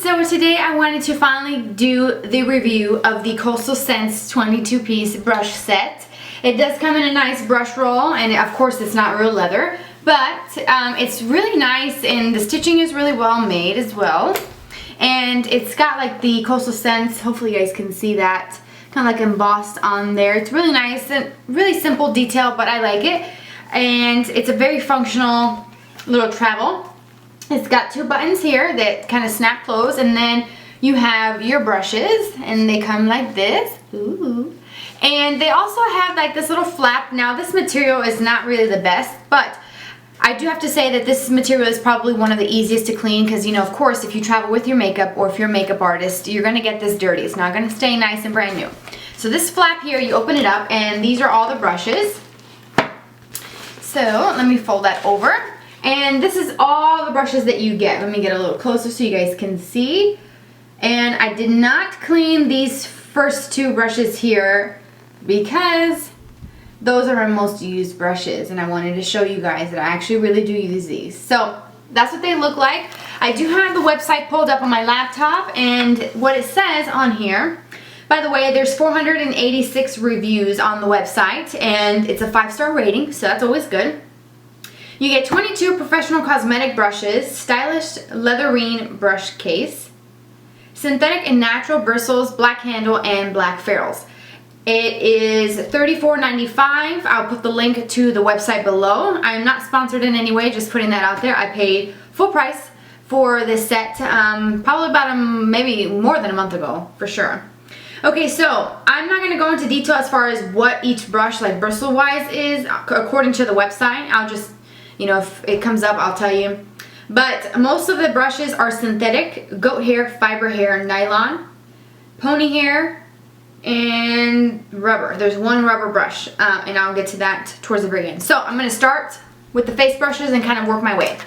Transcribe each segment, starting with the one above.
So today I wanted to finally do the review of the Coastal Scents 22-piece brush set. It does come in a nice brush roll, and of course it's not real leather, but it's really nice, and the stitching is really well made as well. And it's got like the Coastal Scents, hopefully you guys can see that, kind of like embossed on there. It's really nice and really simple detail, but I like it. And it's a very functional little travel. It's got two buttons here that kind of snap close, and then you have your brushes, and they come like this. Ooh. And they also have like this little flap. Now this material is not really the best, but I do have to say that this material is probably one of the easiest to clean because, you know, of course, if you travel with your makeup or if you're a makeup artist, you're going to get this dirty. It's not going to stay nice and brand new. So this flap here, you open it up, and these are all the brushes. So let me fold that over. And this is all the brushes that you get. Let me get a little closer so you guys can see. And I did not clean these first two brushes here because those are my most used brushes, and I wanted to show you guys that I actually really do use these. So that's what they look like. I do have the website pulled up on my laptop, and what it says on here, by the way, there's 486 reviews on the website, and it's a 5-star rating, so that's always good. You get 22 professional cosmetic brushes, stylish leatherine brush case, synthetic and natural bristles, black handle, and black ferrules. It is $34.95. I'll put the link to the website below. I'm not sponsored in any way, just putting that out there. I paid full price for this set probably about maybe more than a month ago, for sure. Okay, so I'm not going to go into detail as far as what each brush, like bristle-wise, is according to the website. I'll just, you know, if it comes up, I'll tell you. But most of the brushes are synthetic, goat hair, fiber hair, nylon, pony hair, and rubber. There's one rubber brush, and I'll get to that towards the very end. So I'm going to start with the face brushes and kind of work my way.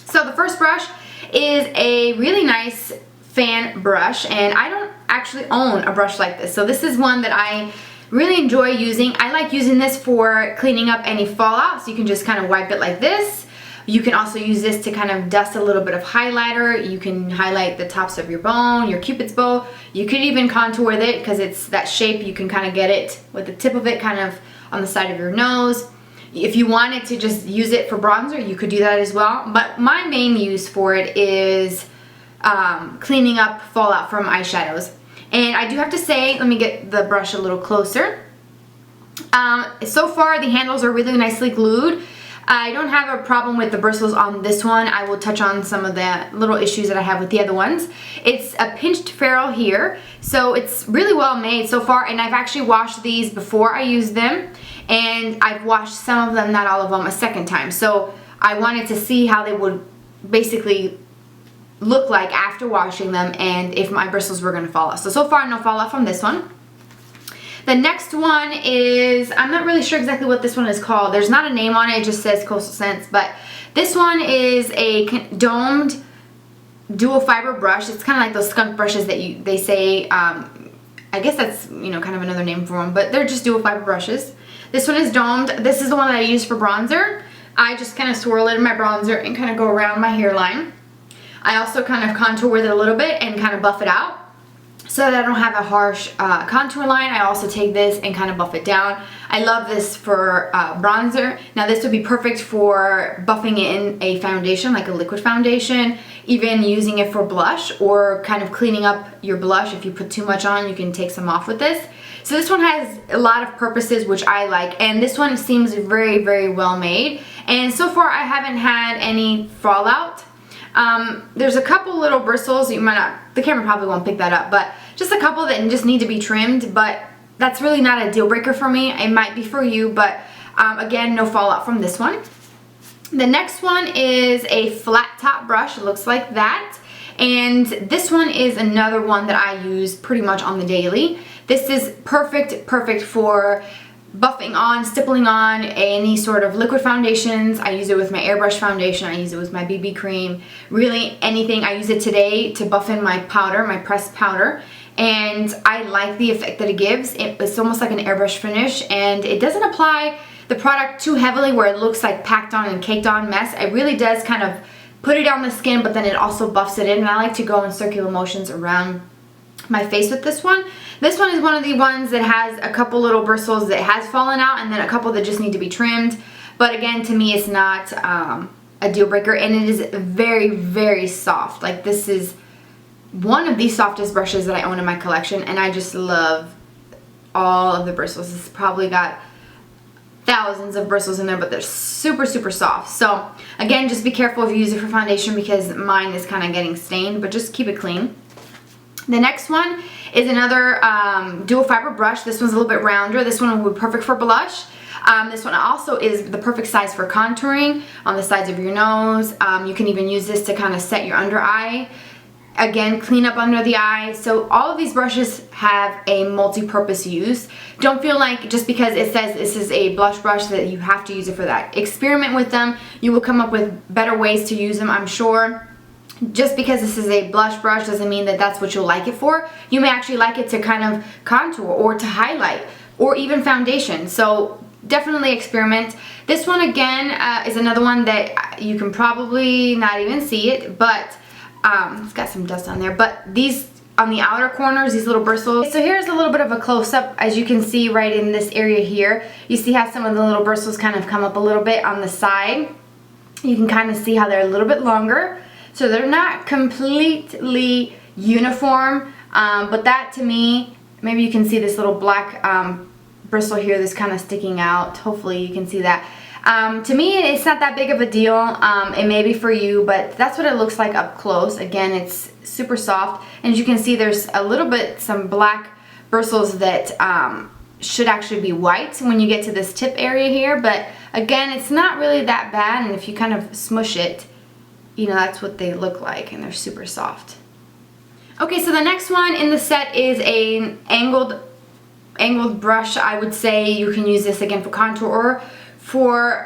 So the first brush is a really nice fan brush, and I don't actually own a brush like this. So this is one that I really enjoy using. I like using this for cleaning up any fallout, so you can just kind of wipe it like this. You can also use this to kind of dust a little bit of highlighter. You can highlight the tops of your bone, your cupid's bow. You could even contour with it because it's that shape. You can kind of get it with the tip of it kind of on the side of your nose. If you wanted to just use it for bronzer, you could do that as well. But my main use for it is cleaning up fallout from eyeshadows. And I do have to say, let me get the brush a little closer. So far the handles are really nicely glued. I don't have a problem with the bristles on this one. I will touch on some of the little issues that I have with the other ones. It's a pinched ferrule here, so it's really well made so far, and I've actually washed these before I used them, and I've washed some of them, not all of them, a second time. So I wanted to see how they would basically look like after washing them and if my bristles were going to fall off. So far no fall off from this one. The next one is, I'm not really sure exactly what this one is called. There's not a name on it, it just says Coastal Scents, but this one is a domed dual fiber brush. It's kind of like those skunk brushes that they say, I guess that's, you know, kind of another name for them, but they're just dual fiber brushes. This one is domed. This is the one that I use for bronzer. I just kind of swirl it in my bronzer and kind of go around my hairline. I also kind of contour with it a little bit and kind of buff it out so that I don't have a harsh contour line. I also take this and kind of buff it down. I love this for bronzer. Now this would be perfect for buffing in a foundation, like a liquid foundation, even using it for blush or kind of cleaning up your blush. If you put too much on, you can take some off with this. So this one has a lot of purposes, which I like, and this one seems very, very well made. And so far I haven't had any fallout. There's a couple little bristles, you might not, the camera probably won't pick that up, but just a couple that just need to be trimmed, but that's really not a deal breaker for me. It might be for you, but again, no fallout from this one. The next one is a flat top brush. It looks like that. And this one is another one that I use pretty much on the daily. This is perfect for buffing on, stippling on any sort of liquid foundations. I use it with my airbrush foundation. I use it with my BB cream. Really anything. I use it today to buff in my powder, my pressed powder. And I like the effect that it gives. It's almost like an airbrush finish, and it doesn't apply the product too heavily where it looks like packed on and caked on mess. It really does kind of put it on the skin, but then it also buffs it in. And I like to go in circular motions around my face with this one. This one is one of the ones that has a couple little bristles that has fallen out, and then a couple that just need to be trimmed. But again, to me, it's not a deal breaker, and it is very, very soft. Like, this is one of the softest brushes that I own in my collection, and I just love all of the bristles. It's probably got thousands of bristles in there, but they're super, super soft. So again, just be careful if you use it for foundation, because mine is kind of getting stained, but just keep it clean. The next one is another dual fiber brush. This one's a little bit rounder. This one would be perfect for blush. This one also is the perfect size for contouring on the sides of your nose. You can even use this to kind of set your under eye. Again, clean up under the eye. So all of these brushes have a multi-purpose use. Don't feel like just because it says this is a blush brush that you have to use it for that. Experiment with them. You will come up with better ways to use them, I'm sure. Just because this is a blush brush doesn't mean that that's what you'll like it for. You may actually like it to kind of contour or to highlight or even foundation. So definitely experiment. This one again is another one that you can probably not even see it, but it's got some dust on there. But these on the outer corners, these little bristles. So here's a little bit of a close-up. As you can see right in this area here, you see how some of the little bristles kind of come up a little bit on the side. You can kind of see how they're a little bit longer. So they're not completely uniform, but that to me, maybe you can see this little black bristle here that's kind of sticking out. Hopefully you can see that. To me, it's not that big of a deal. It may be for you, but that's what it looks like up close. Again, it's super soft. And as you can see, there's a little bit, some black bristles that should actually be white when you get to this tip area here. But again, it's not really that bad. And if you kind of smush it, you know, that's what they look like, and they're super soft. Okay, so the next one in the set is an angled brush. I would say you can use this again for contour or for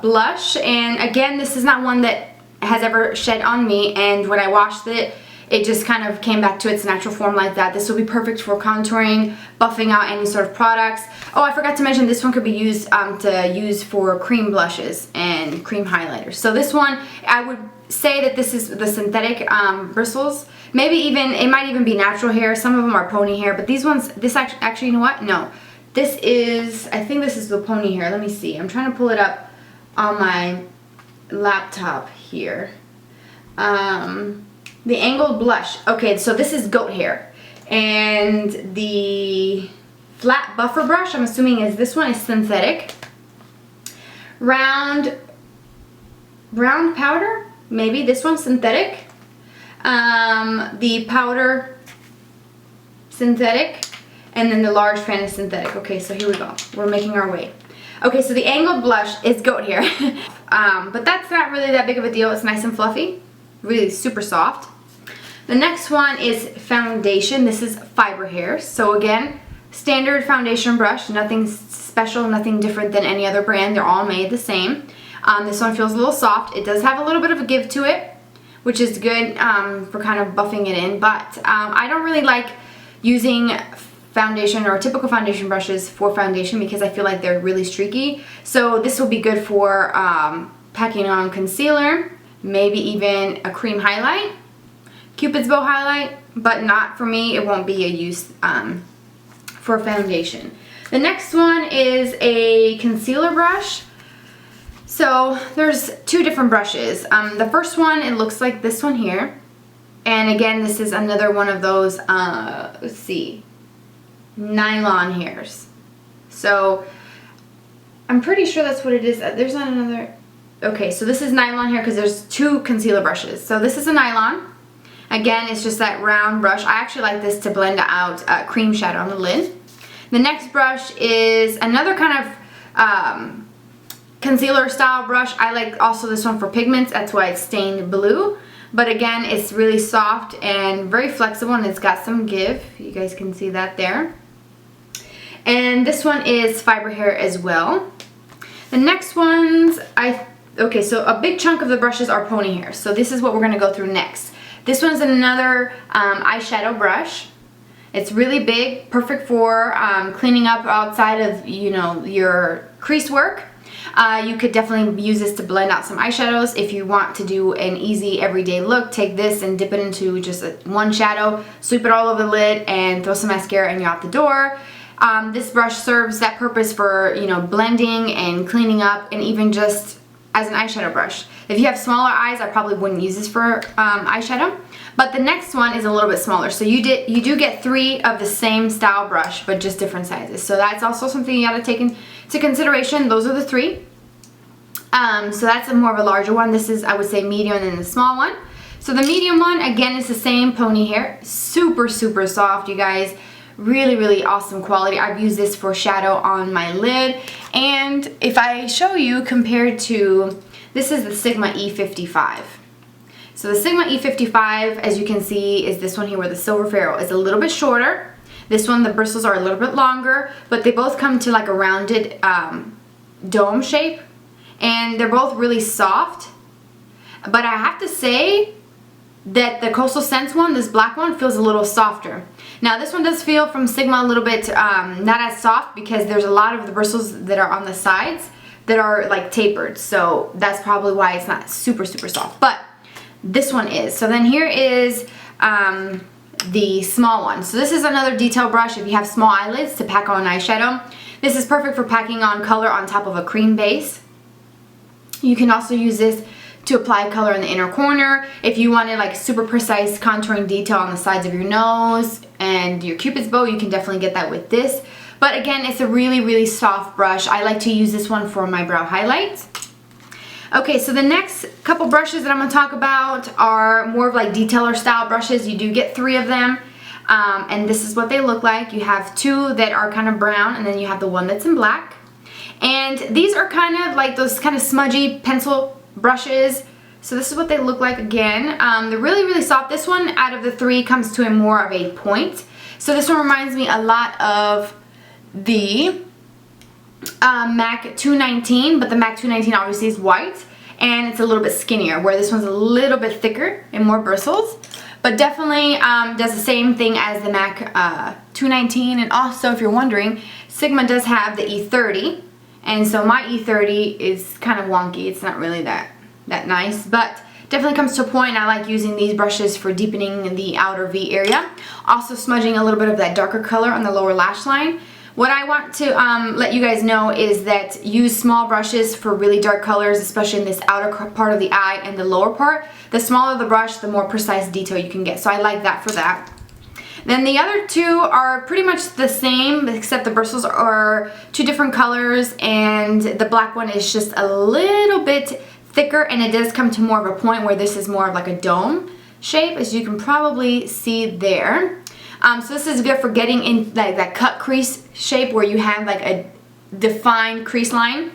blush. And again, this is not one that has ever shed on me, and when I washed it, it just kind of came back to its natural form like that. This will be perfect for contouring, buffing out any sort of products. Oh, I forgot to mention this one could be used to use for cream blushes and cream highlighters. So this one, I would say that this is the synthetic bristles. Maybe even, it might even be natural hair. Some of them are pony hair, but these ones, this actually, you know what? No. This is, I think this is the pony hair. Let me see. I'm trying to pull it up on my laptop here. The angled blush. Okay, so this is goat hair. And the flat buffer brush, I'm assuming is this one, is synthetic. Round powder, maybe this one's synthetic. The powder, synthetic. And then the large fan is synthetic. Okay, so here we go. We're making our way. Okay, so the angled blush is goat hair. But that's not really that big of a deal. It's nice and fluffy. Really super soft. The next one is foundation. This is fiber hair. So again, standard foundation brush. Nothing special, nothing different than any other brand. They're all made the same. This one feels a little soft. It does have a little bit of a give to it, which is good for kind of buffing it in. But I don't really like using foundation or typical foundation brushes for foundation because I feel like they're really streaky. So this will be good for packing on concealer, maybe even a cream highlight, Cupid's bow highlight, but not for me. It won't be a use for foundation. The next one is a concealer brush. So there's two different brushes. The first one, it looks like this one here. And again, this is another one of those, let's see, nylon hairs. So I'm pretty sure that's what it is. There's not another. Okay, so this is nylon hair because there's two concealer brushes. So this is a nylon. Again, it's just that round brush. I actually like this to blend out cream shadow on the lid. The next brush is another kind of concealer style brush. I like also this one for pigments. That's why it's stained blue. But again, it's really soft and very flexible, and it's got some give. You guys can see that there. And this one is fiber hair as well. The next ones, okay, so a big chunk of the brushes are pony hair. So this is what we're going to go through next. This one's another eyeshadow brush. It's really big, perfect for cleaning up outside of, you know, your crease work. You could definitely use this to blend out some eyeshadows. If you want to do an easy everyday look, take this and dip it into just one shadow, sweep it all over the lid, and throw some mascara and you're out the door. This brush serves that purpose for, you know, blending and cleaning up, and even just as an eyeshadow brush. If you have smaller eyes, I probably wouldn't use this for eyeshadow. But the next one is a little bit smaller. So you do get 3 of the same style brush, but just different sizes. So that's also something you gotta take into consideration. Those are the 3. So that's more of a larger one. This is, I would say, medium, and then the small one. So the medium one, again, is the same pony hair. Super, super soft, you guys. Really, really awesome quality. I've used this for shadow on my lid. And if I show you compared to, this is the Sigma E55. So the Sigma E55, as you can see, is this one here where the silver ferrule is a little bit shorter. This one, the bristles are a little bit longer, but they both come to like a rounded dome shape. And they're both really soft. But I have to say that the Coastal Scents one, this black one, feels a little softer. Now this one does feel from Sigma a little bit not as soft, because there's a lot of the bristles that are on the sides that are like tapered. So that's probably why it's not super, super soft. But this one is. So then here is the small one. So this is another detail brush if you have small eyelids to pack on eyeshadow. This is perfect for packing on color on top of a cream base. You can also use this to apply color in the inner corner. If you wanted like super precise contouring detail on the sides of your nose and your cupid's bow, you can definitely get that with this. But again, it's a really, really soft brush. I like to use this one for my brow highlights. Okay, so the next couple brushes that I'm going to talk about are more of like detailer style brushes. You do get 3 of them, and this is what they look like. You have 2 that are kind of brown, and then you have the one that's in black. And these are kind of like those kind of smudgy pencil brushes. So this is what they look like again. They're really, really soft. This one out of the 3 comes to a more of a point. So this one reminds me a lot of the MAC 219, but the MAC 219 obviously is white, and it's a little bit skinnier, where this one's a little bit thicker and more bristles. But definitely does the same thing as the MAC 219. And also, if you're wondering, Sigma does have the E30. And so my E30 is kind of wonky. It's not really that nice, but definitely comes to a point. I like using these brushes for deepening the outer V area. Also smudging a little bit of that darker color on the lower lash line. What I want to let you guys know is that use small brushes for really dark colors, especially in this outer part of the eye and the lower part. The smaller the brush, the more precise detail you can get. So I like that for that. Then the other 2 are pretty much the same, except the bristles are 2 different colors, and the black one is just a little bit thicker, and it does come to more of a point, where this is more of like a dome shape, as you can probably see there. So this is good for getting in like that cut crease shape, where you have like a defined crease line.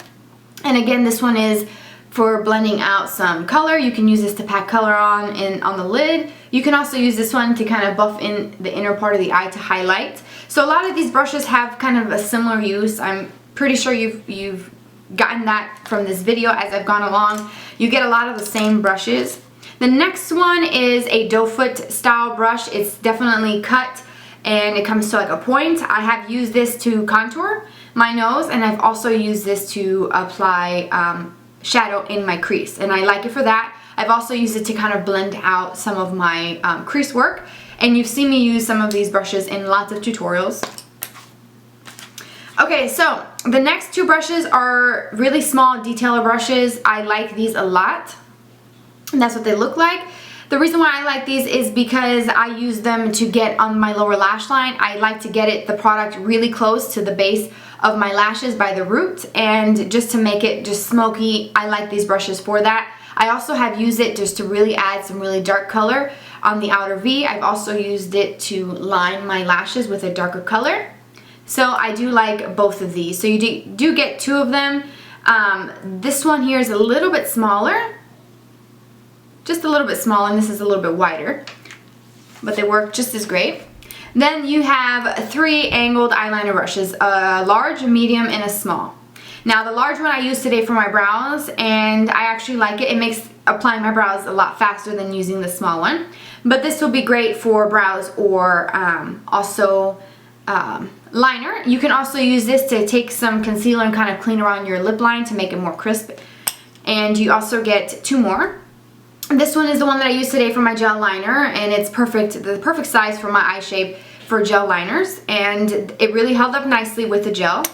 And again, this one is for blending out some color. You can use this to pack color on the lid. You can also use this one to kind of buff in the inner part of the eye to highlight. So a lot of these brushes have kind of a similar use. I'm pretty sure you've gotten that from this video as I've gone along. You get a lot of the same brushes. The next one is a doe foot style brush. It's definitely cut, and it comes to like a point. I have used this to contour my nose, and I've also used this to apply shadow in my crease, and I like it for that. I've also used it to kind of blend out some of my crease work, and you've seen me use some of these brushes in lots of tutorials. Okay, so the next 2 brushes are really small detailer brushes. I like these a lot, and that's what they look like. The reason why I like these is because I use them to get on my lower lash line. I like to get the product really close to the base of my lashes by the root, and just to make it just smoky, I like these brushes for that. I also have used it just to really add some really dark color on the outer V. I've also used it to line my lashes with a darker color. So I do like both of these. So you do get 2 of them. This one here is a little bit smaller. Just a little bit smaller, and this is a little bit wider. But they work just as great. Then you have 3 angled eyeliner brushes, a large, a medium, and a small. Now the large one I use today for my brows, and I actually like it. It makes applying my brows a lot faster than using the small one. But this will be great for brows, or also liner. You can also use this to take some concealer and kind of clean around your lip line to make it more crisp. And you also get 2 more. This one is the one that I used today for my gel liner, and it's perfect, the perfect size for my eye shape for gel liners, and it really held up nicely with the gel.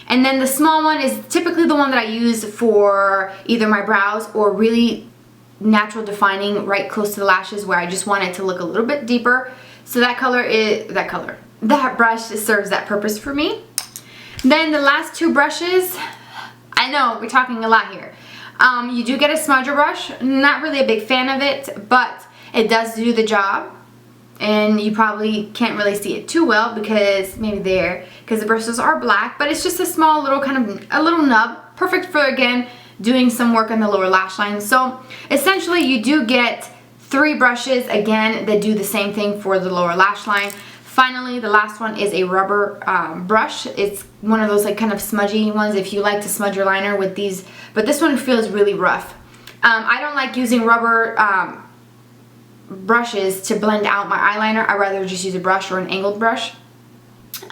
And then the small one is typically the one that I use for either my brows or really natural defining right close to the lashes where I just want it to look a little bit deeper. So that brush serves that purpose for me. Then the last 2 brushes, I know we're talking a lot here. You do get a smudger brush. Not really a big fan of it, but it does do the job. And you probably can't really see it too well because maybe because the bristles are black, but it's just a small little a little nub, perfect for, again, doing some work on the lower lash line. So essentially you do get 3 brushes, again, that do the same thing for the lower lash line. Finally, the last one is a rubber brush. It's one of those like kind of smudgy ones if you like to smudge your liner with these, but this one feels really rough. I don't like using rubber brushes to blend out my eyeliner. I'd rather just use a brush or an angled brush.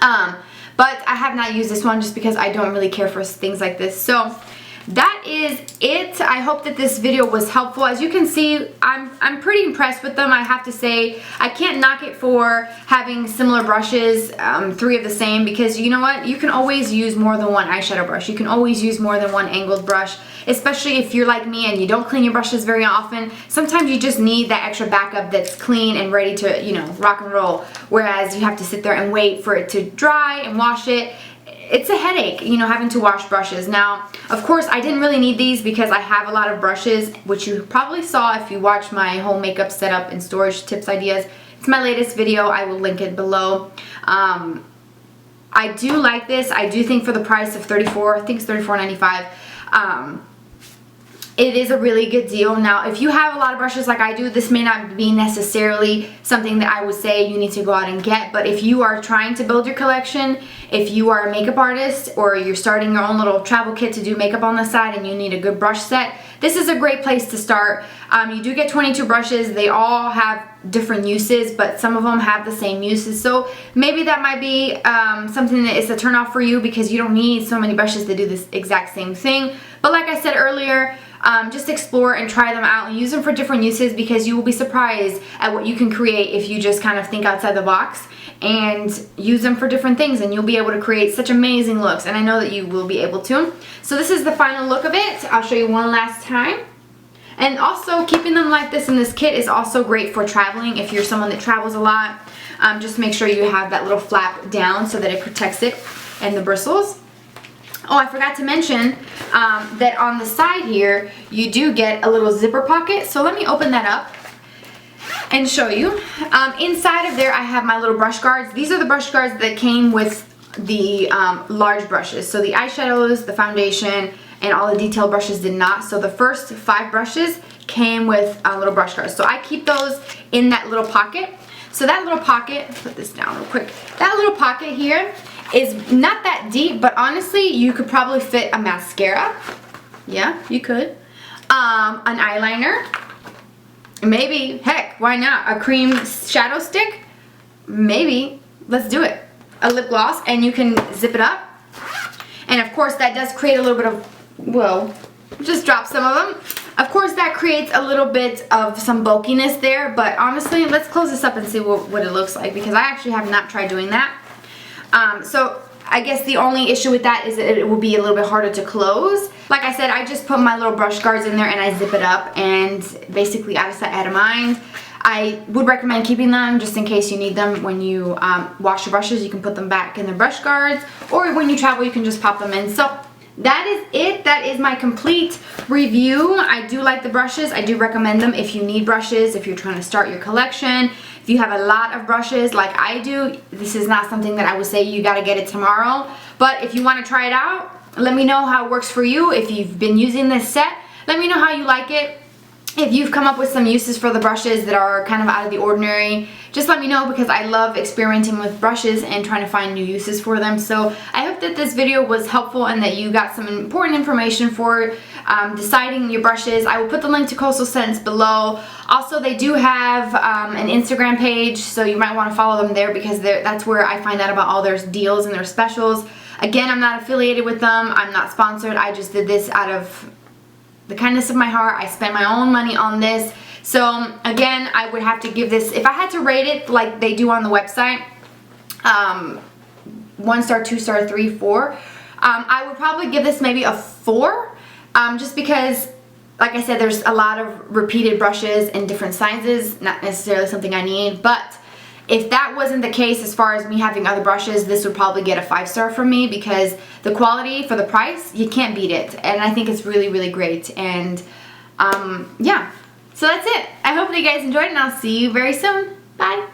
But I have not used this one just because I don't really care for things like this. So that is it. I hope that this video was helpful. As you can see, I'm pretty impressed with them, I have to say. I can't knock it for having similar brushes, 3 of the same, because you know what? You can always use more than one eyeshadow brush. You can always use more than one angled brush, especially if you're like me and you don't clean your brushes very often. Sometimes you just need that extra backup that's clean and ready to, you know, rock and roll, whereas you have to sit there and wait for it to dry and wash it. It's a headache, you know, having to wash brushes. Now, of course, I didn't really need these because I have a lot of brushes, which you probably saw if you watched my whole makeup setup and storage tips ideas. It's my latest video. I will link it below. I do like this. I do think for the price of $34, I think it's $34.95, it is a really good deal. Now, if you have a lot of brushes like I do, this may not be necessarily something that I would say you need to go out and get, but if you are trying to build your collection, if you are a makeup artist or you're starting your own little travel kit to do makeup on the side and you need a good brush set, this is a great place to start. You do get 22 brushes. They all have different uses, but some of them have the same uses. So maybe that might be something that is a turn off for you because you don't need so many brushes to do this exact same thing. But like I said earlier, just explore and try them out and use them for different uses because you will be surprised at what you can create if you just kind of think outside the box and use them for different things, and you'll be able to create such amazing looks, and I know that you will be able to. So this is the final look of it. I'll show you one last time. And also, keeping them like this in this kit is also great for traveling. If you're someone that travels a lot, just make sure you have that little flap down so that it protects it and the bristles. Oh, I forgot to mention that on the side here, you do get a little zipper pocket. So let me open that up and show you. Inside of there, I have my little brush guards. These are the brush guards that came with the large brushes. So the eyeshadows, the foundation, and all the detail brushes did not. So the first 5 brushes came with little brush guards. So I keep those in that little pocket. So that little pocket, put this down real quick. That little pocket here is not that deep, but honestly, you could probably fit a mascara. Yeah, you could. An eyeliner. Maybe, heck, why not? A cream shadow stick? Maybe. Let's do it. A lip gloss, and you can zip it up. And of course, that does create a little bit of, whoa, just drop some of them. Of course, that creates a little bit of some bulkiness there, but honestly, let's close this up and see what it looks like, because I actually have not tried doing that. So I guess the only issue with that is that it will be a little bit harder to close. Like I said, I just put my little brush guards in there and I zip it up, and basically out of sight, out of mind. I would recommend keeping them just in case you need them when you wash your brushes. You can put them back in the brush guards, or when you travel, you can just pop them in. So that is it. That is my complete review. I do like the brushes. I do recommend them if you need brushes, if you're trying to start your collection. If you have a lot of brushes like I do, this is not something that I would say you gotta get it tomorrow. But if you want to try it out, let me know how it works for you. If you've been using this set, let me know how you like it. If you've come up with some uses for the brushes that are kind of out of the ordinary, just let me know, because I love experimenting with brushes and trying to find new uses for them. So I hope that this video was helpful and that you got some important information for deciding your brushes. I will put the link to Coastal Scents below. Also, they do have an Instagram page, so you might want to follow them there because that's where I find out about all their deals and their specials. Again, I'm not affiliated with them. I'm not sponsored. I just did this out of the kindness of my heart. I spent my own money on this. So again, I would have to give this, if I had to rate it like they do on the website, 1 star, 2 star, 3, 4, I would probably give this maybe a 4, just because, like I said, there's a lot of repeated brushes in different sizes, not necessarily something I need. But if that wasn't the case, as far as me having other brushes, this would probably get a 5 star from me, because the quality for the price, you can't beat it. And I think it's really, really great. And yeah, so that's it. I hope that you guys enjoyed, and I'll see you very soon. Bye.